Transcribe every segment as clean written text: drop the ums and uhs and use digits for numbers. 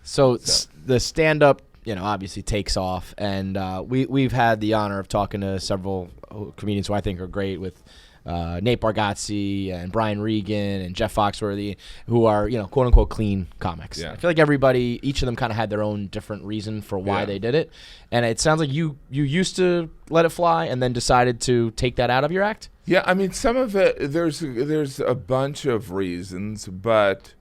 So the stand-up, obviously takes off, and we've had the honor of talking to several comedians who I think are great, with Nate Bargatze and Brian Regan and Jeff Foxworthy, who are, quote-unquote clean comics. Yeah. I feel like each of them kind of had their own different reason for why they did it. And it sounds like you used to let it fly and then decided to take that out of your act? Yeah, I mean, some of it, there's a bunch of reasons, but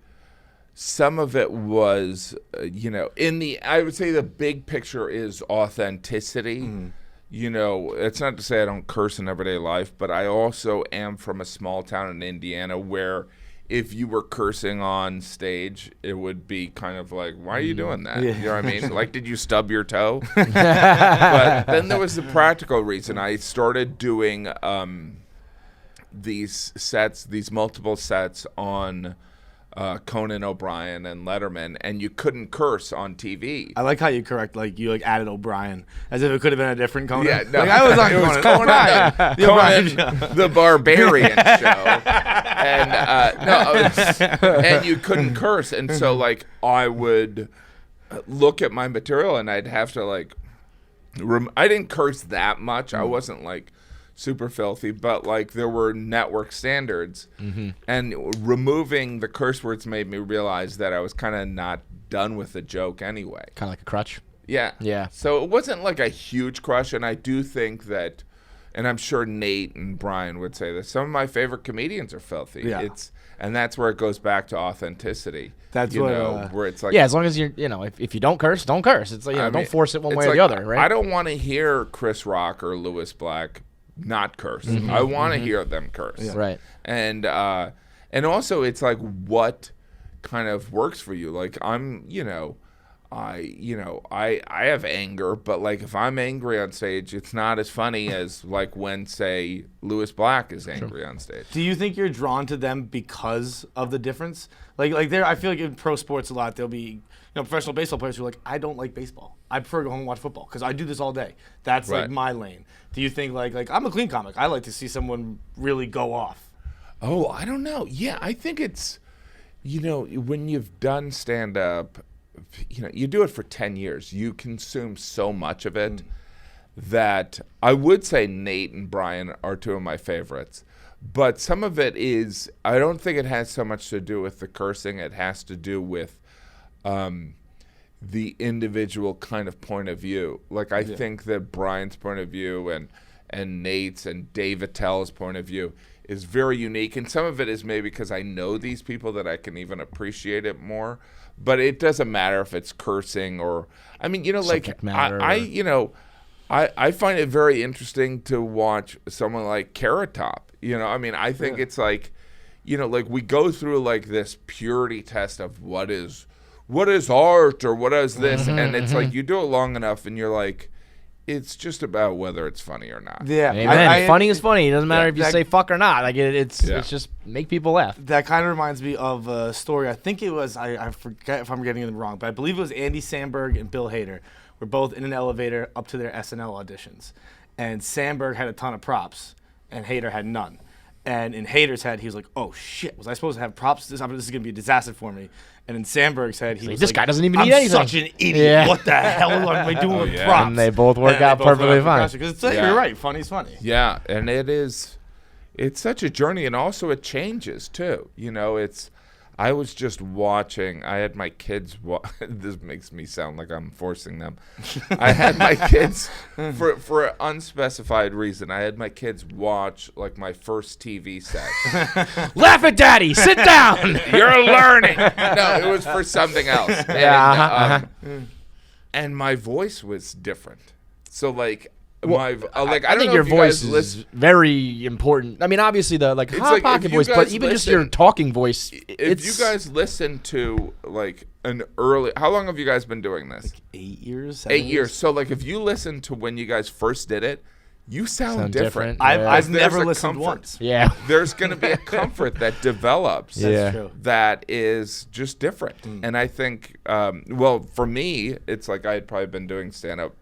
some of it was, I would say the big picture is authenticity. It's not to say I don't curse in everyday life, but I also am from a small town in Indiana where if you were cursing on stage, it would be kind of like, why are you doing that? You know what I mean? Like, did you stub your toe? But then there was the practical reason. I started doing these multiple sets on Conan O'Brien and Letterman, and you couldn't curse on TV. I like how you added O'Brien as if it could have been a different Conan. Yeah, no, I was on it was Conan. Conan the Barbarian show, and and you couldn't curse, and so I would look at my material and I'd have to I didn't curse that much. I wasn't super filthy, but there were network standards, and removing the curse words made me realize that I was kind of not done with the joke anyway. Kind of like a crutch? Yeah. So it wasn't a huge crush, and I do think that, and I'm sure Nate and Brian would say this, some of my favorite comedians are filthy. Yeah. And that's where it goes back to authenticity. That's where it's as long as you're, if you don't curse, don't curse. It's don't force it one way or the other, right? I don't want to hear Chris Rock or Louis Black not curse. I want to hear them curse. Yeah. Right. And also it's what kind of works for you. I have anger, but if I'm angry on stage, it's not as funny as when, say, Louis Black is angry on stage. Do you think you're drawn to them because of the difference? I feel like in pro sports a lot, there'll be professional baseball players who are I don't like baseball. I prefer to go home and watch football because I do this all day. That's my lane. Do you think I'm a clean comic? I like to see someone really go off. Oh, I don't know. Yeah, I think it's, when you've done stand-up, you do it for 10 years. You consume so much of it that I would say Nate and Brian are two of my favorites. But some of it is, I don't think it has so much to do with the cursing. It has to do with the individual kind of point of view. I think that Brian's point of view and Nate's and Dave Attell's point of view is very unique. And some of it is maybe because I know these people that I can even appreciate it more. But it doesn't matter if it's cursing or, subject matter. I find it very interesting to watch someone like Carrot Top. I think it's we go through this purity test of what is art or what is this, and it's you do it long enough and you're it's just about whether it's funny or not. Yeah, Amen. Funny is funny. It doesn't matter if you say fuck or not. It's just make people laugh. That kind of reminds me of a story. I think it was, I forget if I'm getting it wrong, but I believe it was Andy Samberg and Bill Hader were both in an elevator up to their SNL auditions, and Samberg had a ton of props and Hader had none. And in Hader's head, he was like, "Oh shit, was I supposed to have props? This is going to be a disaster for me." And in Sandberg's head, he was this like, guy doesn't even I'm need anything. such an idiot. Yeah. What the hell am I doing with props? And they both work out perfectly fine. Because you're right, funny's funny. Yeah, and it's such a journey, and also it changes too. I was just watching. I had my kids. This makes me sound like I'm forcing them. I had my kids for an unspecified reason. I had my kids watch my first TV set. Laugh at Daddy. Sit down. You're learning. No, it was for something else. And my voice was different. So I think your voice is very important. Obviously the hot pocket voice, but even just your talking voice. If you guys listen to an early, how long have you guys been doing this? 8 years. 8 years. So if you listen to when you guys first did it, you sound different. I've never listened once. Yeah. There's going to be a comfort that develops. That's true. That is just different. And I think, for me, it's I had probably been doing stand-up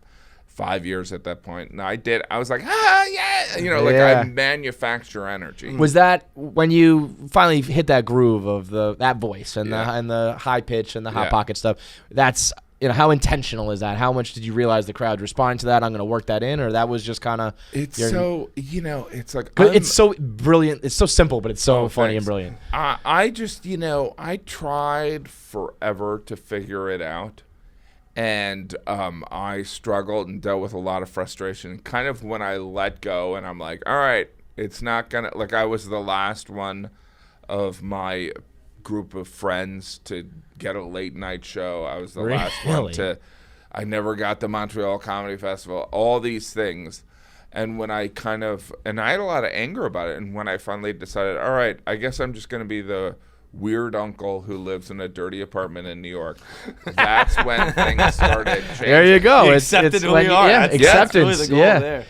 5 years at that point, and I was like, yeah, you know, like Yeah. I manufacture energy. Was that when you finally hit that groove of that voice and Yeah. the high pitch and the hot Yeah. pocket stuff? That's, you know, how intentional is that? How much did you realize the crowd responding to that? I'm going to work that in, or that was just kind of. It's so, you know, it's like It's so brilliant. It's so simple, but it's so Oh, funny thanks. and brilliant. I just, you know, I tried forever to figure it out. And I struggled and dealt with a lot of frustration. Kind of when I let go and I'm like, all right, it's not going to, like I was the last one of my group of friends to get a late night show. I was the last one I never got the Montreal Comedy Festival, all these things. And when I and I had a lot of anger about it. And when I finally decided, all right, I guess I'm just going to be the weird uncle who lives in a dirty apartment in New York. That's when things started changing. There you go. You It's accepted who when we are. Yeah, That's acceptance. really the goal yeah. there.